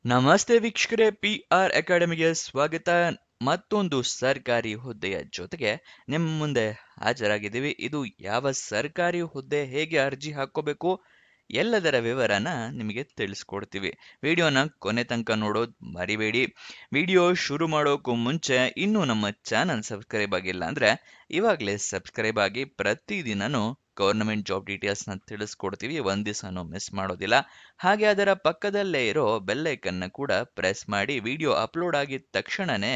ನಮಸ್ತೆ ವೀಕ್ಷಕರೇ, PR ಅಕಾಡೆಮಿಗೆ ಸ್ವಾಗತ. ಮತ್ತೊಂದು ಸರ್ಕಾರಿ ಹುದ್ದೆಯ ಜೊತೆಗೆ ನಿಮ್ಮ ಮುಂದೆ ಹಾಜರಾಗಿದ್ದೀವಿ. ಇದು ಯಾವ ಸರ್ಕಾರಿ ಹುದ್ದೆ, ಹೇಗೆ ಅರ್ಜಿ ಹಾಕೋಬೇಕು, ಎಲ್ಲದರ ವಿವರನ ನಿಮಗೆ ತಿಳಿಸ್ಕೊಡ್ತೀವಿ. ವಿಡಿಯೋನ ಕೊನೆ ತನಕ ನೋಡೋದು ಮರಿಬೇಡಿ. ವಿಡಿಯೋ ಶುರು ಮಾಡೋಕ್ಕೂ ಮುಂಚೆ ಇನ್ನೂ ನಮ್ಮ ಚಾನಲ್ ಸಬ್ಸ್ಕ್ರೈಬ್ ಆಗಿಲ್ಲ ಅಂದ್ರೆ ಇವಾಗಲೇ ಸಬ್ಸ್ಕ್ರೈಬ್ ಆಗಿ. ಪ್ರತಿದಿನನೂ ಗೌರ್ನಮೆಂಟ್ ಜಾಬ್ ಡೀಟೇಲ್ಸ್ನ ತಿಳಿಸ್ಕೊಡ್ತೀವಿ, ಒಂದ್ ದಿವಸನೂ ಮಿಸ್ ಮಾಡೋದಿಲ್ಲ. ಹಾಗೆ ಅದರ ಪಕ್ಕದಲ್ಲೇ ಇರೋ ಬೆಲ್ ಐಕನ್ನ ಕೂಡ ಪ್ರೆಸ್ ಮಾಡಿ. ವಿಡಿಯೋ ಅಪ್ಲೋಡ್ ಆಗಿದ ತಕ್ಷಣನೇ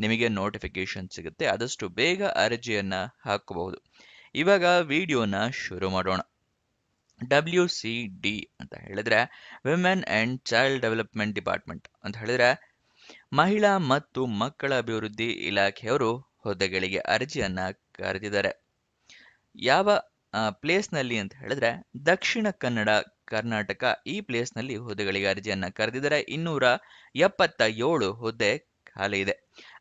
ನಿಮಗೆ ನೋಟಿಫಿಕೇಶನ್ ಸಿಗುತ್ತೆ. ಆದಷ್ಟು ಬೇಗ ಅರ್ಜಿಯನ್ನ ಹಾಕಬಹುದು. ಇವಾಗ ವಿಡಿಯೋನ ಶುರು ಮಾಡೋಣ. WCD ಅಂತ ಹೇಳಿದ್ರೆ women and child development department ಅಂತ ಹೇಳಿದ್ರೆ ಮಹಿಳಾ ಮತ್ತು ಮಕ್ಕಳ ಅಭಿವೃದ್ಧಿ ಇಲಾಖೆಯವರು ಹುದ್ದೆಗಳಿಗೆ ಅರ್ಜಿಯನ್ನ ಕರೆದಿದ್ದಾರೆ. ಯಾವ ಪ್ಲೇಸ್ ನಲ್ಲಿ ಅಂತ ಹೇಳಿದ್ರೆ ದಕ್ಷಿಣ ಕನ್ನಡ, ಕರ್ನಾಟಕ. ಈ ಪ್ಲೇಸ್ ನಲ್ಲಿ ಹುದ್ದೆಗಳಿಗೆ ಅರ್ಜಿಯನ್ನ ಕರೆದಿದ್ದಾರೆ. 277 ಹುದ್ದೆ ಖಾಲಿ ಇದೆ.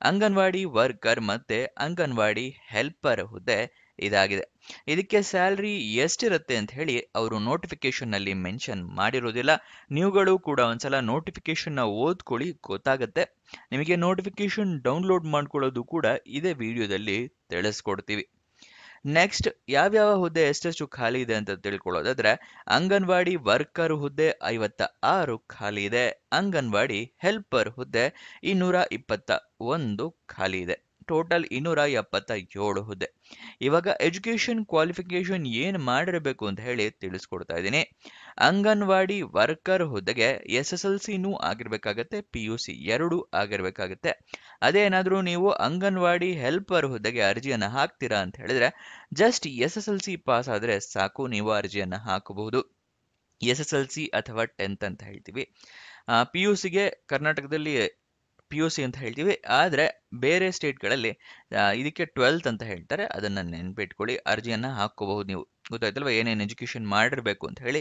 ಅಂಗನವಾಡಿ ವರ್ಕರ್ ಮತ್ತೆ ಅಂಗನವಾಡಿ ಹೆಲ್ಪರ್ ಹುದ್ದೆ ಇದಾಗಿದೆ. ಇದಕ್ಕೆ ಸ್ಯಾಲ್ರಿ ಎಷ್ಟಿರುತ್ತೆ ಅಂತ ಹೇಳಿ ಅವರು ನೋಟಿಫಿಕೇಶನ್ ನಲ್ಲಿ ಮೆನ್ಷನ್ ಮಾಡಿರೋದಿಲ್ಲ. ನೀವುಗಳು ಕೂಡ ಒಂದ್ಸಲ ನೋಟಿಫಿಕೇಶನ್ ನ ಓದ್ಕೊಳ್ಳಿ, ಗೊತ್ತಾಗತ್ತೆ. ನಿಮಗೆ ನೋಟಿಫಿಕೇಶನ್ ಡೌನ್ಲೋಡ್ ಮಾಡ್ಕೊಳ್ಳೋದು ಕೂಡ ಇದೇ ವಿಡಿಯೋದಲ್ಲಿ ತಿಳಿಸ್ಕೊಡ್ತೀವಿ. ನೆಕ್ಸ್ಟ್, ಯಾವ್ಯಾವ ಹುದ್ದೆ ಎಷ್ಟೆಷ್ಟು ಖಾಲಿ ಇದೆ ಅಂತ ತಿಳ್ಕೊಳ್ಳೋದಾದ್ರೆ ಅಂಗನವಾಡಿ ವರ್ಕರ್ ಹುದ್ದೆ 56 ಖಾಲಿ ಇದೆ. ಅಂಗನವಾಡಿ ಹೆಲ್ಪರ್ ಹುದ್ದೆ 221 ಖಾಲಿ ಇದೆ. ಟೋಟಲ್ 277 ಹುದ್ದೆ. ಇವಾಗ ಎಜುಕೇಶನ್ ಕ್ವಾಲಿಫಿಕೇಶನ್ ಏನ್ ಮಾಡಿರಬೇಕು ಅಂತ ಹೇಳಿ ತಿಳಿಸ್ಕೊಡ್ತಾ ಇದ್ದೀನಿ. ಅಂಗನವಾಡಿ ವರ್ಕರ್ ಹುದ್ದೆಗೆ SSLCನೂ ಆಗಿರ್ಬೇಕಾಗತ್ತೆ, PUC 2 ಆಗಿರ್ಬೇಕಾಗತ್ತೆ. ಅದೇನಾದ್ರೂ ನೀವು ಅಂಗನವಾಡಿ ಹೆಲ್ಪರ್ ಹುದ್ದೆಗೆ ಅರ್ಜಿಯನ್ನ ಹಾಕ್ತೀರಾ ಅಂತ ಹೇಳಿದ್ರೆ ಜಸ್ಟ್ SSLC ಪಾಸ್ ಆದ್ರೆ ಸಾಕು, ನೀವು ಅರ್ಜಿಯನ್ನ ಹಾಕಬಹುದು. SSLC ಅಥವಾ 10th ಅಂತ ಹೇಳ್ತೀವಿ. PUCಗೆ ಕರ್ನಾಟಕದಲ್ಲಿ PUC ಅಂತ ಹೇಳ್ತೀವಿ, ಆದ್ರೆ ಬೇರೆ ಸ್ಟೇಟ್ಗಳಲ್ಲಿ ಇದಕ್ಕೆ 12th ಅಂತ ಹೇಳ್ತಾರೆ. ಅದನ್ನ ನೆನ್ಪಿಟ್ಕೊಳ್ಳಿ, ಅರ್ಜಿಯನ್ನ ಹಾಕೋಬಹುದು ನೀವು. ಗೊತ್ತಾಯ್ತಲ್ವಾ ಏನೇನು ಎಜುಕೇಶನ್ ಮಾಡಿರ್ಬೇಕು ಅಂತ ಹೇಳಿ.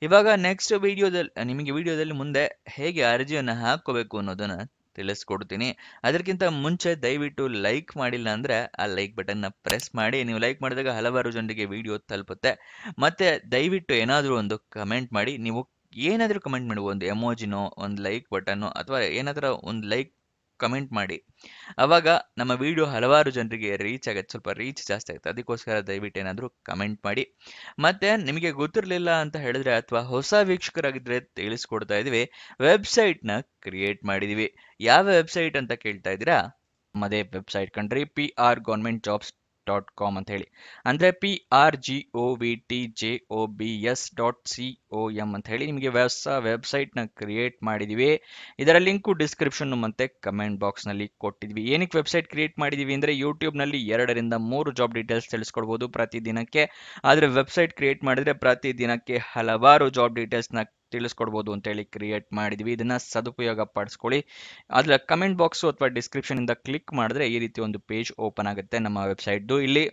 ಇವಾಗ ನೆಕ್ಸ್ಟ್ ವಿಡಿಯೋದಲ್ಲಿ ಮುಂದೆ ಹೇಗೆ ಅರ್ಜಿಯನ್ನ ಹಾಕೋಬೇಕು ಅನ್ನೋದನ್ನ ತಿಳಿಸ್ಕೊಡ್ತೀನಿ. ಅದಕ್ಕಿಂತ ಮುಂಚೆ ದಯವಿಟ್ಟು ಲೈಕ್ ಮಾಡಿಲ್ಲ ಅಂದ್ರೆ ಆ ಲೈಕ್ ಬಟನ್ನ ಪ್ರೆಸ್ ಮಾಡಿ. ನೀವು ಲೈಕ್ ಮಾಡಿದಾಗ ಹಲವಾರು ಜನರಿಗೆ ವಿಡಿಯೋ ತಲುಪುತ್ತೆ. ಮತ್ತೆ ದಯವಿಟ್ಟು ಏನಾದರೂ ಒಂದು ಕಮೆಂಟ್ ಮಾಡಿ. ನೀವು ಏನಾದರೂ ಕಮೆಂಟ್ ಮಾಡಿ, ಒಂದು ಎಮೋಜಿನೋ, ಒಂದು ಲೈಕ್ ಬಟನ್ನೋ, ಅಥವಾ ಏನಾದರೂ ಒಂದು ಲೈಕ್ ಕಮೆಂಟ್ ಮಾಡಿ. ಅವಾಗ ನಮ್ಮ ವಿಡಿಯೋ ಹಲವಾರು ಜನರಿಗೆ ರೀಚ್ ಆಗತ್ತೆ, ಸ್ವಲ್ಪ ರೀಚ್ ಜಾಸ್ತಿ ಆಗುತ್ತೆ. ಅದಕ್ಕೋಸ್ಕರ ದಯವಿಟ್ಟು ಏನಾದರೂ ಕಮೆಂಟ್ ಮಾಡಿ. ಮತ್ತೆ ನಿಮಗೆ ಗೊತ್ತಿರಲಿಲ್ಲ ಅಂತ ಹೇಳಿದ್ರೆ ಅಥವಾ ಹೊಸ ವೀಕ್ಷಕರಾಗಿದ್ರೆ ತಿಳಿಸ್ಕೊಡ್ತಾ ಇದೀವಿ, ವೆಬ್ಸೈಟ್ನ ಕ್ರಿಯೇಟ್ ಮಾಡಿದೀವಿ. ಯಾವ ವೆಬ್ಸೈಟ್ ಅಂತ ಕೇಳ್ತಾ ಇದ್ದೀರಾ? ನಮ್ಮದೇ ವೆಬ್ಸೈಟ್ ಕಣ್ರಿ, prgovernmentjobs.com ಅಂತ ಹೇಳಿ. ಅಂದ್ರೆ prgovtjobs.com ಅಂತ ಹೇಳಿ ನಿಮಗೆ ಹೊಸ ವೆಬ್ಸೈಟ್ ನ ಕ್ರಿಯೇಟ್ ಮಾಡಿದೀವಿ. ಇದರ ಲಿಂಕು ಡಿಸ್ಕ್ರಿಪ್ಷನ್ ಮತ್ತೆ ಕಮೆಂಟ್ ಬಾಕ್ಸ್ ನಲ್ಲಿ ಕೊಟ್ಟಿದ್ವಿ. ಏನಕ್ಕೆ ವೆಬ್ಸೈಟ್ ಕ್ರಿಯೇಟ್ ಮಾಡಿದೀವಿ ಅಂದ್ರೆ ಯೂಟ್ಯೂಬ್ ನಲ್ಲಿ 2 ರಿಂದ 3 ಜಾಬ್ ಡೀಟೇಲ್ಸ್ ತಿಳಿಸ್ಕೊಡ್ಬೋದು ಪ್ರತಿದಿನಕ್ಕೆ. ಆದ್ರೆ ವೆಬ್ಸೈಟ್ ಕ್ರಿಯೇಟ್ ಮಾಡಿದ್ರೆ ಪ್ರತಿದಿನಕ್ಕೆ ಹಲವಾರು ಜಾಬ್ ಡೀಟೇಲ್ಸ್ ನ ತಿಳಿಸ್ಕೊಡ್ಬೋದು ಅಂತ ಹೇಳಿ ಕ್ರಿಯೇಟ್ ಮಾಡಿದ್ವಿ. ಇದನ್ನ ಸದುಪಯೋಗ ಪಡಿಸ್ಕೊಳ್ಳಿ. ಅದ್ರ ಕಮೆಂಟ್ ಬಾಕ್ಸ್ ಅಥವಾ ಡಿಸ್ಕ್ರಿಪ್ಷನ್ ಇಂದ ಕ್ಲಿಕ್ ಮಾಡಿದ್ರೆ ಈ ರೀತಿ ಒಂದು ಪೇಜ್ ಓಪನ್ ಆಗುತ್ತೆ ನಮ್ಮ ವೆಬ್ಸೈಟ್. ಇಲ್ಲಿ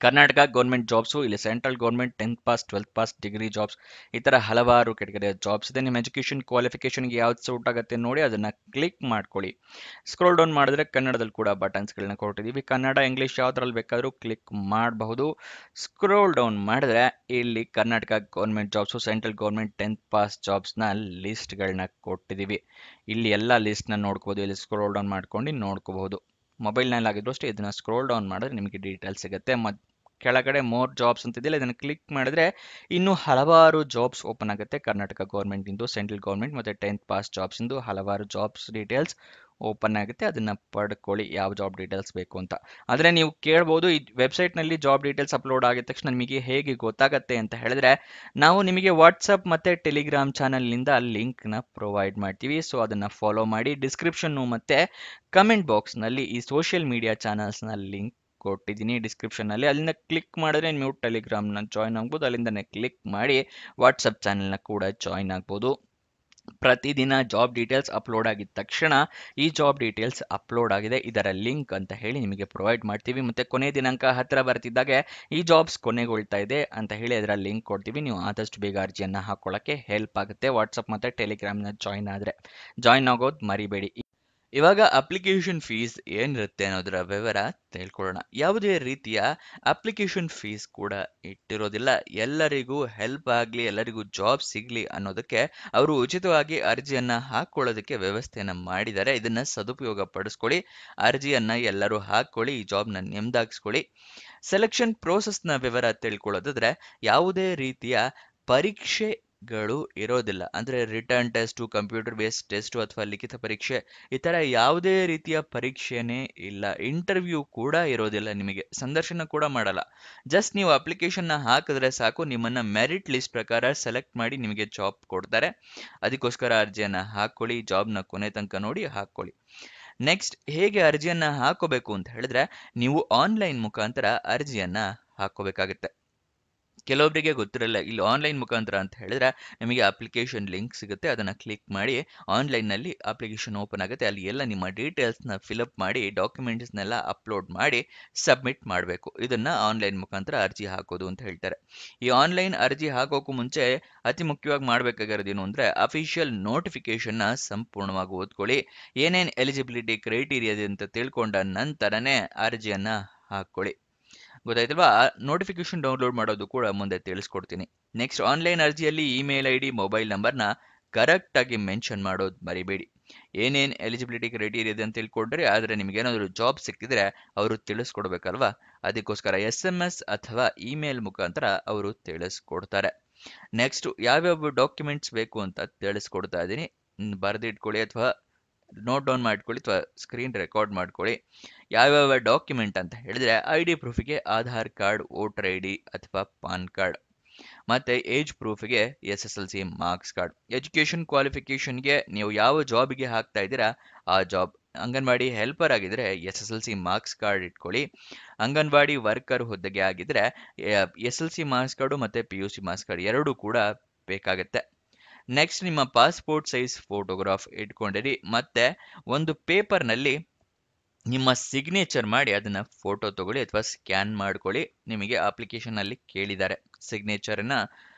ಕರ್ನಾಟಕ ಗೌರ್ಮೆಂಟ್ ಜಾಬ್ಸು, ಇಲ್ಲಿ central government 10th pass 12th pass degree jobs, ಈ ತರ ಹಲವಾರು ಕೆಟಗರಿಯ ಜಾಬ್ಸ್ ಇದೆ. ನಿಮ್ಮ ಎಜುಕೇಶನ್ ಕ್ವಾಲಿಫಿಕೇಶನ್ಗೆ ಯಾವ್ದು ಸೂಟ್ ಆಗುತ್ತೆ ನೋಡಿ ಅದನ್ನ ಕ್ಲಿಕ್ ಮಾಡ್ಕೊಳ್ಳಿ. ಸ್ಕ್ರೋಲ್ ಡೌನ್ ಮಾಡಿದ್ರೆ ಕನ್ನಡದಲ್ಲಿ ಕೂಡ ಬಟನ್ಸ್ಗಳನ್ನ ಕೊಟ್ಟಿದ್ದೀವಿ. ಕನ್ನಡ, ಇಂಗ್ಲಿಷ್ ಯಾವ್ದ್ರಲ್ಲಿ ಬೇಕಾದ್ರೂ ಕ್ಲಿಕ್ ಮಾಡಬಹುದು. ಸ್ಕ್ರೋಲ್ ಡೌನ್ ಮಾಡಿದ್ರೆ ಇಲ್ಲಿ Karnataka government jobs, central government 10th pass ಜಾಬ್ಸ್ನ ಲಿಸ್ಟ್ಗಳನ್ನ ಕೊಟ್ಟಿದ್ದೀವಿ. ಇಲ್ಲಿ ಎಲ್ಲ ಲಿಸ್ಟ್ನ ನೋಡ್ಕೋಬಹುದು. ಇಲ್ಲಿ ಸ್ಕ್ರೋಲ್ ಡೌನ್ ಮಾಡ್ಕೊಂಡು ನೋಡ್ಕೋಬಹುದು. ಮೊಬೈಲ್ನಲ್ಲಿ ಆಗಿದ್ರು ಅಷ್ಟೇ ಇದನ್ನ ಸ್ಕ್ರೋಲ್ ಡೌನ್ ಮಾಡಿದ್ರೆ ನಿಮಗೆ ಡೀಟೇಲ್ಸ್ ಸಿಗುತ್ತೆ. ಕೆಳಗಡೆ ಮೋರ್ ಜಾಬ್ಸ್ ಅಂತಿದೆಯಲ್ಲ, ಇದನ್ನು ಕ್ಲಿಕ್ ಮಾಡಿದ್ರೆ ಇನ್ನೂ ಹಲವಾರು ಜಾಬ್ಸ್ ಓಪನ್ ಆಗುತ್ತೆ. ಕರ್ನಾಟಕ ಗೌರ್ಮೆಂಟ್ ಇಂದು, ಸೆಂಟ್ರಲ್ ಗೌರ್ಮೆಂಟ್ ಮತ್ತೆ 10th ಪಾಸ್ ಜಾಬ್ಸ್ ಇಂದು ಹಲವಾರು ಜಾಬ್ಸ್ ಡೀಟೇಲ್ಸ್ ಓಪನ್ ಆಗುತ್ತೆ. ಅದನ್ನ ಪಡ್ಕೊಳ್ಳಿ, ಯಾವ ಜಾಬ್ ಡೀಟೇಲ್ಸ್ ಬೇಕು ಅಂತ. ಆದ್ರೆ ನೀವು ಕೇಳ್ಬೋದು, ಈ ವೆಬ್ಸೈಟ್ ನಲ್ಲಿ ಜಾಬ್ ಡೀಟೇಲ್ಸ್ ಅಪ್ಲೋಡ್ ಆಗಿದ ತಕ್ಷಣ ನಿಮಗೆ ಹೇಗೆ ಗೊತ್ತಾಗತ್ತೆ ಅಂತ ಹೇಳಿದ್ರೆ, ನಾವು ನಿಮಗೆ ವಾಟ್ಸಪ್ ಮತ್ತೆ ಟೆಲಿಗ್ರಾಮ್ ಚಾನಲ್ ನಿಂದ ಲಿಂಕ್ ನ ಪ್ರೊವೈಡ್ ಮಾಡ್ತೀವಿ. ಸೊ ಅದನ್ನ ಫಾಲೋ ಮಾಡಿ. ಡಿಸ್ಕ್ರಿಪ್ಷನ್ ಮತ್ತೆ ಕಮೆಂಟ್ ಬಾಕ್ಸ್ ನಲ್ಲಿ ಈ ಸೋಷಿಯಲ್ ಮೀಡಿಯಾ ಚಾನಲ್ಸ್ ನ ಲಿಂಕ್ ಕೊಟ್ಟಿದ್ದೀನಿ ಡಿಸ್ಕ್ರಿಪ್ಷನ್ ನಲ್ಲಿ. ಅಲ್ಲಿಂದ ಕ್ಲಿಕ್ ಮಾಡಿದ್ರೆ ನೀವು ಟೆಲಿಗ್ರಾಮ್ ನ ಜಾಯ್ನ್ ಆಗ್ಬೋದು. ಅಲ್ಲಿಂದನೇ ಕ್ಲಿಕ್ ಮಾಡಿ ವಾಟ್ಸಪ್ ಚಾನೆಲ್ ನ ಕೂಡ ಜಾಯ್ನ್ ಆಗ್ಬೋದು. ಪ್ರತಿದಿನ ಜಾಬ್ ಡೀಟೇಲ್ಸ್ ಅಪ್ಲೋಡ್ ಆಗಿದ ತಕ್ಷಣ ಈ ಜಾಬ್ ಡೀಟೇಲ್ಸ್ ಅಪ್ಲೋಡ್ ಆಗಿದೆ, ಇದರ ಲಿಂಕ್ ಅಂತ ಹೇಳಿ ನಿಮಗೆ ಪ್ರೊವೈಡ್ ಮಾಡ್ತೀವಿ. ಮತ್ತೆ ಕೊನೆ ದಿನಾಂಕ ಹತ್ತಿರ ಬರ್ತಿದ್ದಾಗೆ ಈ ಜಾಬ್ಸ್ ಕೊನೆಗೊಳ್ತಾ ಇದೆ ಅಂತ ಹೇಳಿ ಅದರ ಲಿಂಕ್ ಕೊಡ್ತೀವಿ. ನೀವು ಆದಷ್ಟು ಬೇಗ ಅರ್ಜಿಯನ್ನ ಹಾಕೊಳ್ಳಕ್ಕೆ ಹೆಲ್ಪ್ ಆಗುತ್ತೆ. ವಾಟ್ಸಪ್ ಮತ್ತೆ ಟೆಲಿಗ್ರಾಮ್ ನ ಜಾಯ್ನ್ ಆಗೋದು ಮರಿಬೇಡಿ. ಇವಾಗ ಅಪ್ಲಿಕೇಶನ್ ಫೀಸ್ ಏನಿರುತ್ತೆ ಅನ್ನೋದರ ವಿವರ ತಿಳ್ಕೊಳ್ಳೋಣ. ಯಾವುದೇ ರೀತಿಯ ಅಪ್ಲಿಕೇಶನ್ ಫೀಸ್ ಕೂಡ ಇಟ್ಟಿರೋದಿಲ್ಲ. ಎಲ್ಲರಿಗೂ ಹೆಲ್ಪ್ ಆಗಲಿ, ಎಲ್ಲರಿಗೂ ಜಾಬ್ ಸಿಗಲಿ ಅನ್ನೋದಕ್ಕೆ ಅವರು ಉಚಿತವಾಗಿ ಅರ್ಜಿಯನ್ನ ಹಾಕೊಳ್ಳೋದಕ್ಕೆ ವ್ಯವಸ್ಥೆಯನ್ನ ಮಾಡಿದ್ದಾರೆ. ಇದನ್ನ ಸದುಪಯೋಗ ಪಡಿಸ್ಕೊಳ್ಳಿ. ಅರ್ಜಿಯನ್ನ ಎಲ್ಲರೂ ಹಾಕೊಳ್ಳಿ, ಈ ಜಾಬ್ನ ನಿಮ್ದಾಗಿಸ್ಕೊಳ್ಳಿ. ಸೆಲೆಕ್ಷನ್ ಪ್ರೋಸೆಸ್ನ ವಿವರ ತಿಳ್ಕೊಳ್ಳೋದಾದ್ರೆ ಯಾವುದೇ ರೀತಿಯ ಪರೀಕ್ಷೆಗಳು ಇರೋದಿಲ್ಲ. ಅಂದ್ರೆ return test, computer based test ಅಥವಾ ಲಿಖಿತ ಪರೀಕ್ಷೆ ಈ ತರ ಯಾವುದೇ ರೀತಿಯ ಪರೀಕ್ಷೆನೇ ಇಲ್ಲ. ಇಂಟರ್ವ್ಯೂ ಕೂಡ ಇರೋದಿಲ್ಲ, ನಿಮಗೆ ಸಂದರ್ಶನ ಕೂಡ ಮಾಡಲ್ಲ. ಜಸ್ಟ್ ನೀವು ಅಪ್ಲಿಕೇಶನ್ನ ಹಾಕಿದ್ರೆ ಸಾಕು, ನಿಮ್ಮನ್ನ ಮೆರಿಟ್ ಲಿಸ್ಟ್ ಪ್ರಕಾರ ಸೆಲೆಕ್ಟ್ ಮಾಡಿ ನಿಮಗೆ ಜಾಬ್ ಕೊಡ್ತಾರೆ. ಅದಕ್ಕೋಸ್ಕರ ಅರ್ಜಿಯನ್ನ ಹಾಕೊಳ್ಳಿ, ಜಾಬ್ನ ಕೊನೆ ತನಕ ನೋಡಿ ಹಾಕೊಳ್ಳಿ. ನೆಕ್ಸ್ಟ್, ಹೇಗೆ ಅರ್ಜಿಯನ್ನ ಹಾಕೋಬೇಕು ಅಂತ ಹೇಳಿದ್ರೆ, ನೀವು ಆನ್ಲೈನ್ ಮುಖಾಂತರ ಅರ್ಜಿಯನ್ನ ಹಾಕೋಬೇಕಾಗುತ್ತೆ. ಕೆಲವೊಬ್ಬರಿಗೆ ಗೊತ್ತಿರಲ್ಲ, ಇಲ್ಲಿ ಆನ್ಲೈನ್ ಮುಖಾಂತರ ಅಂತ ಹೇಳಿದ್ರೆ ನಿಮಗೆ ಅಪ್ಲಿಕೇಶನ್ ಲಿಂಕ್ ಸಿಗುತ್ತೆ, ಅದನ್ನ ಕ್ಲಿಕ್ ಮಾಡಿ ಆನ್ಲೈನ್ನಲ್ಲಿ ಅಪ್ಲಿಕೇಶನ್ ಓಪನ್ ಆಗುತ್ತೆ. ಅಲ್ಲಿ ಎಲ್ಲ ನಿಮ್ಮ ಡೀಟೇಲ್ಸ್ನ ಫಿಲಪ್ ಮಾಡಿ ಡಾಕ್ಯುಮೆಂಟ್ಸ್ನೆಲ್ಲ ಅಪ್ಲೋಡ್ ಮಾಡಿ ಸಬ್ಮಿಟ್ ಮಾಡಬೇಕು. ಇದನ್ನ ಆನ್ಲೈನ್ ಮುಖಾಂತರ ಅರ್ಜಿ ಹಾಕೋದು ಅಂತ ಹೇಳ್ತಾರೆ. ಈ ಆನ್ಲೈನ್ ಅರ್ಜಿ ಹಾಕೋಕ್ಕೂ ಮುಂಚೆ ಅತಿ ಮುಖ್ಯವಾಗಿ ಮಾಡಬೇಕಾಗಿರೋದು ಏನು ಅಂದ್ರೆ, ಅಫಿಷಿಯಲ್ ನೋಟಿಫಿಕೇಶನ್ನ ಸಂಪೂರ್ಣವಾಗಿ ಓದ್ಕೊಳ್ಳಿ. ಏನೇನು ಎಲಿಜಿಬಿಲಿಟಿ ಕ್ರೈಟೀರಿಯಾ ಇದೆ ಅಂತ ತಿಳ್ಕೊಂಡ ನಂತರನೇ ಅರ್ಜಿಯನ್ನ ಹಾಕೊಳ್ಳಿ. ಗೊತ್ತಾಯ್ತಲ್ವಾ? ನೋಟಿಫಿಕೇಶನ್ ಡೌನ್ಲೋಡ್ ಮಾಡೋದು ಕೂಡ ಮುಂದೆ ತಿಳಿಸ್ಕೊಡ್ತೀನಿ. ನೆಕ್ಸ್ಟ್, ಆನ್ಲೈನ್ ಅರ್ಜಿಯಲ್ಲಿ ಇಮೇಲ್ ಐ ಡಿ, ಮೊಬೈಲ್ ನಂಬರ್ನ ಕರೆಕ್ಟ್ ಆಗಿ ಮೆನ್ಷನ್ ಮಾಡೋದು ಮರಿಬೇಡಿ. ಏನೇನು ಎಲಿಜಿಬಿಲಿಟಿ ಕ್ರೈಟೀರಿಯಾ ಇದೆ ಅಂತ ತಿಳ್ಕೊಂಡ್ರೆ, ಆದರೆ ನಿಮ್ಗೆ ಏನಾದರೂ ಜಾಬ್ ಸಿಕ್ಕಿದ್ರೆ ಅವರು ತಿಳಿಸ್ಕೊಡ್ಬೇಕಲ್ವಾ? ಅದಕ್ಕೋಸ್ಕರ SMS ಅಥವಾ ಇಮೇಲ್ ಮುಖಾಂತರ ಅವರು ತಿಳಿಸ್ಕೊಡ್ತಾರೆ. ನೆಕ್ಸ್ಟ್, ಯಾವ್ಯಾವ ಡಾಕ್ಯುಮೆಂಟ್ಸ್ ಬೇಕು ಅಂತ ತಿಳಿಸ್ಕೊಡ್ತಾ ಇದ್ದೀನಿ, ಬರೆದಿಟ್ಕೊಳ್ಳಿ ಅಥವಾ ನೋಟ್ ಡೌನ್ ಮಾಡ್ಕೊಳ್ಳಿ ಅಥವಾ ಸ್ಕ್ರೀನ್ ರೆಕಾರ್ಡ್ ಮಾಡ್ಕೊಳ್ಳಿ. ಯಾವ್ಯಾವ ಡಾಕ್ಯುಮೆಂಟ್ ಅಂತ ಹೇಳಿದ್ರೆ, ID ಪ್ರೂಫಿಗೆ ಆಧಾರ್ ಕಾರ್ಡ್, ವೋಟರ್ ID ಅಥವಾ ಪಾನ್ ಕಾರ್ಡ್, ಮತ್ತೆ ಏಜ್ ಪ್ರೂಫಿಗೆ SSLC ಮಾರ್ಕ್ಸ್ ಕಾರ್ಡ್. ಎಜುಕೇಶನ್ ಕ್ವಾಲಿಫಿಕೇಶನ್ಗೆ ನೀವು ಯಾವ ಜಾಬ್ಗೆ ಹಾಕ್ತಾ ಇದ್ದೀರಾ ಆ ಜಾಬ್. ಅಂಗನವಾಡಿ ಹೆಲ್ಪರ್ ಆಗಿದ್ರೆ SSLC ಮಾರ್ಕ್ಸ್ ಕಾರ್ಡ್ ಇಟ್ಕೊಳ್ಳಿ. ಅಂಗನವಾಡಿ ವರ್ಕರ್ ಹುದ್ದೆಗೆ ಆಗಿದ್ರೆ SLC ಮಾರ್ಕ್ಸ್ ಕಾರ್ಡು ಮತ್ತೆ PUC ಮಾರ್ಕ್ಸ್ ಕಾರ್ಡ್ ಎರಡೂ ಕೂಡ ಬೇಕಾಗುತ್ತೆ. ನೆಕ್ಸ್ಟ್, ನಿಮ್ಮ ಪಾಸ್ಪೋರ್ಟ್ ಸೈಜ್ ಫೋಟೋಗ್ರಾಫ್ ಇಟ್ಕೊಂಡಿರಿ. ಮತ್ತೆ ಒಂದು ಪೇಪರ್ನಲ್ಲಿ ನಿಮ್ಮ ಸಿಗ್ನೇಚರ್ ಮಾಡಿ ಅದನ್ನ ಫೋಟೋ ತಗೊಳ್ಳಿ ಅಥವಾ ಸ್ಕ್ಯಾನ್ ಮಾಡ್ಕೊಳ್ಳಿ. ನಿಮಗೆ ಅಪ್ಲಿಕೇಶನ್ ಅಲ್ಲಿ ಕೇಳಿದ್ದಾರೆ ಸಿಗ್ನೇಚರ್ನ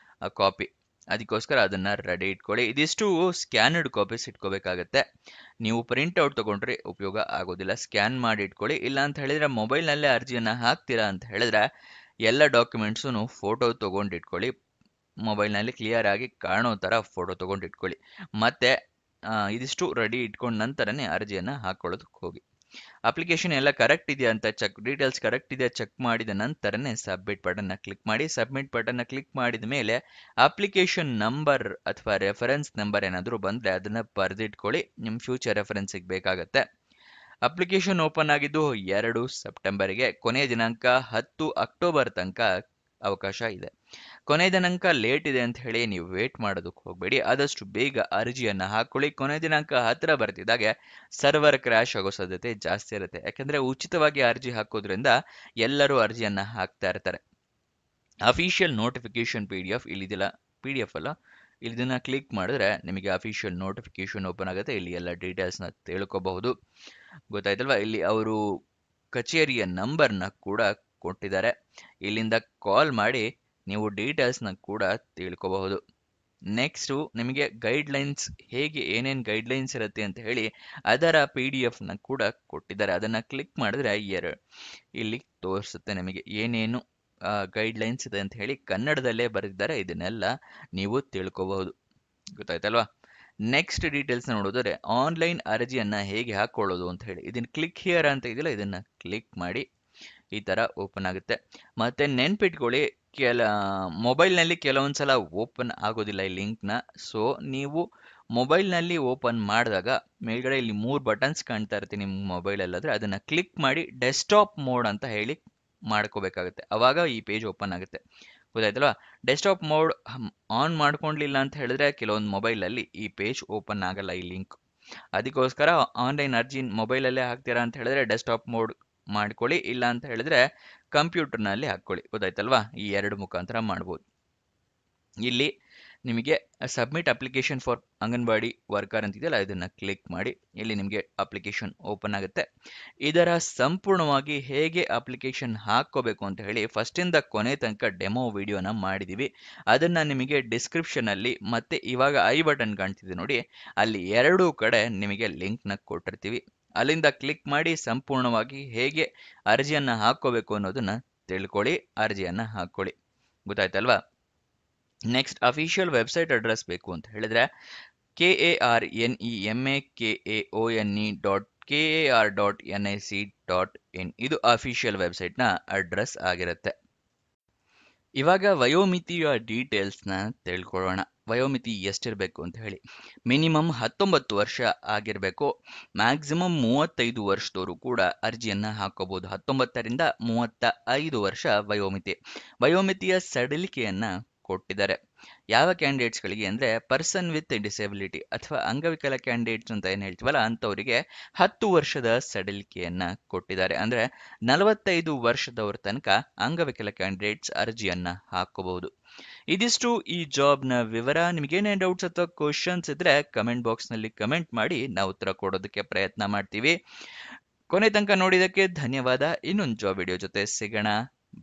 ಕಾಪಿ, ಅದಕ್ಕೋಸ್ಕರ ಅದನ್ನ ರೆಡಿ ಇಟ್ಕೊಳ್ಳಿ. ಇದಿಷ್ಟು ಸ್ಕ್ಯಾನ್ಡ್ ಕಾಪೀಸ್ ಇಟ್ಕೋಬೇಕಾಗತ್ತೆ. ನೀವು ಪ್ರಿಂಟ್ ಔಟ್ ತಗೊಂಡ್ರೆ ಉಪಯೋಗ ಆಗೋದಿಲ್ಲ, ಸ್ಕ್ಯಾನ್ ಮಾಡಿ ಇಟ್ಕೊಳ್ಳಿ. ಇಲ್ಲ ಅಂತ ಹೇಳಿದ್ರೆ ಮೊಬೈಲ್ನಲ್ಲೇ ಅರ್ಜಿಯನ್ನ ಹಾಕ್ತೀರಾ ಅಂತ ಹೇಳಿದ್ರೆ ಎಲ್ಲ ಡಾಕ್ಯುಮೆಂಟ್ಸು ಫೋಟೋ ತಗೊಂಡಿಟ್ಕೊಳ್ಳಿ. ಮೊಬೈಲ್ನಲ್ಲಿ ಕ್ಲಿಯರ್ ಆಗಿ ಕಾಣೋ ಥರ ಫೋಟೋ ತೊಗೊಂಡು ಇಟ್ಕೊಳ್ಳಿ. ಮತ್ತೆ ಇದಿಷ್ಟು ರೆಡಿ ಇಟ್ಕೊಂಡ ನಂತರನೇ ಅರ್ಜಿಯನ್ನು ಹಾಕೊಳ್ಳೋದಕ್ಕೆ ಹೋಗಿ. ಅಪ್ಲಿಕೇಶನ್ ಎಲ್ಲ ಕರೆಕ್ಟ್ ಇದೆಯಾ ಅಂತ ಡೀಟೇಲ್ಸ್ ಕರೆಕ್ಟ್ ಇದೆಯಾ ಚೆಕ್ ಮಾಡಿದ ನಂತರನೇ ಸಬ್ಮಿಟ್ ಬಟನ್ನ ಕ್ಲಿಕ್ ಮಾಡಿ. ಸಬ್ಮಿಟ್ ಬಟನ್ನ ಕ್ಲಿಕ್ ಮಾಡಿದ ಮೇಲೆ ಅಪ್ಲಿಕೇಶನ್ ನಂಬರ್ ಅಥವಾ ರೆಫರೆನ್ಸ್ ನಂಬರ್ ಏನಾದರೂ ಬಂದರೆ ಅದನ್ನು ಬರೆದಿಟ್ಕೊಳ್ಳಿ, ನಿಮ್ಮ ಫ್ಯೂಚರ್ ರೆಫರೆನ್ಸಿಗೆ ಬೇಕಾಗತ್ತೆ. ಅಪ್ಲಿಕೇಶನ್ ಓಪನ್ ಆಗಿದ್ದು 2 ಸೆಪ್ಟೆಂಬರ್ಗೆ, ಕೊನೆಯ ದಿನಾಂಕ 10 ಅಕ್ಟೋಬರ್ ತನಕ ಅವಕಾಶ ಇದೆ. ಕೊನೆ ದಿನಾಂಕ ಲೇಟ್ ಇದೆ ಅಂತ ಹೇಳಿ ನೀವು ವೇಟ್ ಮಾಡೋದಕ್ಕೆ ಹೋಗಬೇಡಿ, ಆದಷ್ಟು ಬೇಗ ಅರ್ಜಿಯನ್ನ ಹಾಕೊಳ್ಳಿ. ಕೊನೆ ದಿನಾಂಕ ಹತ್ತಿರ ಬರ್ತಿದ್ದಾಗೆ ಸರ್ವರ್ ಕ್ರ್ಯಾಶ್ ಆಗೋ ಸಾಧ್ಯತೆ ಜಾಸ್ತಿ ಇರುತ್ತೆ. ಯಾಕಂದ್ರೆ ಉಚಿತವಾಗಿ ಅರ್ಜಿ ಹಾಕೋದ್ರಿಂದ ಎಲ್ಲರೂ ಅರ್ಜಿಯನ್ನ ಹಾಕ್ತಾ ಇರ್ತಾರೆ. ಅಫಿಷಿಯಲ್ ನೋಟಿಫಿಕೇಶನ್ PDF ಇಲ್ಲಿದಿಲ್ಲ, PDF ಅಲ್ಲ, ಇದನ್ನ ಕ್ಲಿಕ್ ಮಾಡಿದ್ರೆ ನಿಮಗೆ ಅಫಿಷಿಯಲ್ ನೋಟಿಫಿಕೇಶನ್ ಓಪನ್ ಆಗುತ್ತೆ. ಇಲ್ಲಿ ಎಲ್ಲ ಡೀಟೇಲ್ಸ್ನ ತಿಳ್ಕೋಬಹುದು. ಗೊತ್ತಾಯ್ತಲ್ವಾ? ಇಲ್ಲಿ ಅವರು ಕಚೇರಿಯ ನಂಬರ್ನ ಕೂಡ ಕೊಟ್ಟಿದ್ದಾರೆ, ಇಲ್ಲಿಂದ ಕಾಲ್ ಮಾಡಿ ನೀವು ಡೀಟೇಲ್ಸ್ನ ಕೂಡ ತಿಳ್ಕೋಬಹುದು. ನೆಕ್ಸ್ಟು, ನಿಮಗೆ ಗೈಡ್ಲೈನ್ಸ್ ಹೇಗೆ ಏನೇನು ಗೈಡ್ಲೈನ್ಸ್ ಇರುತ್ತೆ ಅಂತ ಹೇಳಿ ಅದರ PDF ನ ಕೂಡ ಕೊಟ್ಟಿದ್ದಾರೆ. ಅದನ್ನು ಕ್ಲಿಕ್ ಮಾಡಿದ್ರೆ ಇಲ್ಲಿ ತೋರಿಸುತ್ತೆ ನಿಮಗೆ ಏನೇನು ಗೈಡ್ಲೈನ್ಸ್ ಇದೆ ಅಂತ ಹೇಳಿ ಕನ್ನಡದಲ್ಲೇ ಬರೆದಿದ್ದಾರೆ. ಇದನ್ನೆಲ್ಲ ನೀವು ತಿಳ್ಕೋಬಹುದು. ಗೊತ್ತಾಯ್ತಲ್ವಾ? ನೆಕ್ಸ್ಟ್ ಡೀಟೇಲ್ಸ್ ನೋಡಿದ್ರೆ ಆನ್ಲೈನ್ ಅರ್ಜಿಯನ್ನ ಹೇಗೆ ಹಾಕೊಳ್ಳೋದು ಅಂತ ಹೇಳಿ, ಇದನ್ನ ಕ್ಲಿಕ್ ಹಿಯರ್ ಅಂತ ಇದೆಯಲ್ಲ ಇದನ್ನ ಕ್ಲಿಕ್ ಮಾಡಿ ಈ ತರ ಓಪನ್ ಆಗುತ್ತೆ. ಮತ್ತೆ ನೆನ್ಪಿಟ್ಕೊಳ್ಳಿ, ಮೊಬೈಲ್ನಲ್ಲಿ ಕೆಲವೊಂದ್ಸಲ ಓಪನ್ ಆಗೋದಿಲ್ಲ ಈ ಲಿಂಕ್ನ. ಸೊ ನೀವು ಮೊಬೈಲ್ನಲ್ಲಿ ಓಪನ್ ಮಾಡಿದಾಗ ಮೇಲ್ಗಡೆ ಇಲ್ಲಿ 3 ಬಟನ್ಸ್ ಕಾಣ್ತಾ ಇರುತ್ತೆ ನಿಮ್ಮ ಮೊಬೈಲಲ್ಲಾದ್ರೆ ಅದನ್ನ ಕ್ಲಿಕ್ ಮಾಡಿ ಡೆಸ್ಕ್ಟಾಪ್ ಮೋಡ್ ಅಂತ ಹೇಳಿ ಮಾಡ್ಕೋಬೇಕಾಗುತ್ತೆ. ಅವಾಗ ಈ ಪೇಜ್ ಓಪನ್ ಆಗುತ್ತೆ. ಗೊತ್ತಾಯ್ತಲ್ವಾ? ಡೆಸ್ಕ್ಟಾಪ್ ಮೋಡ್ ಆನ್ ಮಾಡ್ಕೊಂಡಿಲ್ಲ ಅಂತ ಹೇಳಿದ್ರೆ ಕೆಲವೊಂದು ಮೊಬೈಲಲ್ಲಿ ಈ ಪೇಜ್ ಓಪನ್ ಆಗಲ್ಲ ಈ ಲಿಂಕ್. ಅದಕ್ಕೋಸ್ಕರ ಆನ್ಲೈನ್ ಅರ್ಜಿ ಮೊಬೈಲಲ್ಲೇ ಹಾಕ್ತೀರಾ ಅಂತ ಹೇಳಿದ್ರೆ ಡೆಸ್ಕ್ಟಾಪ್ ಮೋಡ್ ಮಾಡ್ಕೊಳ್ಳಿ, ಇಲ್ಲ ಅಂತ ಹೇಳಿದ್ರೆ ಕಂಪ್ಯೂಟರ್ನಲ್ಲಿ ಹಾಕ್ಕೊಳ್ಳಿ. ಗೊತ್ತಾಯ್ತಲ್ವಾ? ಈ 2 ಮುಖಾಂತರ ಮಾಡ್ಬೋದು. ಇಲ್ಲಿ ನಿಮಗೆ submit application for anganwadi worker ಅಂತಿದೆಯಲ್ಲ ಇದನ್ನು ಕ್ಲಿಕ್ ಮಾಡಿ. ಇಲ್ಲಿ ನಿಮಗೆ ಅಪ್ಲಿಕೇಶನ್ ಓಪನ್ ಆಗುತ್ತೆ. ಇದರ ಸಂಪೂರ್ಣವಾಗಿ ಹೇಗೆ ಅಪ್ಲಿಕೇಶನ್ ಹಾಕೋಬೇಕು ಅಂತ ಹೇಳಿ ಫಸ್ಟಿಂದ ಕೊನೆ ತನಕ ಡೆಮೋ ವಿಡಿಯೋನ ಮಾಡಿದ್ದೀವಿ. ಅದನ್ನು ನಿಮಗೆ ಡಿಸ್ಕ್ರಿಪ್ಷನಲ್ಲಿ ಮತ್ತೆ ಇವಾಗ ಐ ಬಟನ್ ಕಾಣ್ತಿದೆ ನೋಡಿ, ಅಲ್ಲಿ ಎರಡೂ ಕಡೆ ನಿಮಗೆ ಲಿಂಕ್ನ ಕೊಟ್ಟಿರ್ತೀವಿ. ಅಲ್ಲಿಂದ ಕ್ಲಿಕ್ ಮಾಡಿ ಸಂಪೂರ್ಣವಾಗಿ ಹೇಗೆ ಅರ್ಜಿಯನ್ನು ಹಾಕೋಬೇಕು ಅನ್ನೋದನ್ನ ತಿಳ್ಕೊಳ್ಳಿ, ಅರ್ಜಿಯನ್ನು ಹಾಕ್ಕೊಳ್ಳಿ. ಗೊತ್ತಾಯ್ತಲ್ವಾ? ನೆಕ್ಸ್ಟ್ ಅಫಿಷಿಯಲ್ ವೆಬ್ಸೈಟ್ ಅಡ್ರೆಸ್ ಬೇಕು ಅಂತ ಹೇಳಿದ್ರೆ KARNEMAKAONE.KAR.NIC.in ಇದು ಅಫಿಷಿಯಲ್ ವೆಬ್ಸೈಟ್ನ ಅಡ್ರೆಸ್ ಆಗಿರುತ್ತೆ. ಇವಾಗ ವಯೋಮಿತಿಯ ಡೀಟೇಲ್ಸ್ನ ತಿಳ್ಕೊಳ್ಳೋಣ. ವಯೋಮಿತಿ ಎಷ್ಟಿರಬೇಕು ಅಂತ ಹೇಳಿ. ಮಿನಿಮಮ್ 19 ವರ್ಷ ಆಗಿರಬೇಕು. ಮ್ಯಾಕ್ಸಿಮಮ್ 35 ವರ್ಷದವರು ಕೂಡ ಅರ್ಜಿಯನ್ನು ಹಾಕೋಬಹುದು. 19ರಿಂದ 35 ವರ್ಷ ವಯೋಮಿತಿ. ವಯೋಮಿತಿಯ ಸಡಿಲಿಕೆಯನ್ನು ಕೊಟ್ಟಿದ್ದಾರೆ. ಯಾವ ಕ್ಯಾಂಡಿಡೇಟ್ಸ್ಗಳಿಗೆ ಅಂದರೆ ಪರ್ಸನ್ ವಿತ್ ಡಿಸೆಬಿಲಿಟಿ ಅಥವಾ ಅಂಗವಿಕಲ ಕ್ಯಾಂಡಿಡೇಟ್ಸ್ ಅಂತ ಏನು ಹೇಳ್ತೀವಲ್ಲ ಅಂಥವರಿಗೆ 10 ವರ್ಷದ ಸಡಿಲಿಕೆಯನ್ನು ಕೊಟ್ಟಿದ್ದಾರೆ. ಅಂದರೆ 45 ವರ್ಷದವರ ತನಕ ಅಂಗವಿಕಲ ಕ್ಯಾಂಡಿಡೇಟ್ಸ್ ಅರ್ಜಿಯನ್ನು ಹಾಕೋಬಹುದು. ಇದಿಷ್ಟು ಈ ಜಾಬ್ನ ವಿವರ. ನಿಮಗೇನೇ ಡೌಟ್ಸ್ ಅಥವಾ ಕ್ವಶನ್ಸ್ ಇದ್ರೆ ಕಮೆಂಟ್ ಬಾಕ್ಸ್ನಲ್ಲಿ ಕಮೆಂಟ್ ಮಾಡಿ, ನಾವು ಉತ್ತರ ಕೊಡೋದಕ್ಕೆ ಪ್ರಯತ್ನ ಮಾಡ್ತೀವಿ. ಕೊನೆ ತನಕ ನೋಡಿದ್ದಕ್ಕೆ ಧನ್ಯವಾದ. ಇನ್ನೊಂದು ಜಾಬ್ ವಿಡಿಯೋ ಜೊತೆ ಸಿಗೋಣ.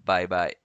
ಬಾಯ್ ಬಾಯ್.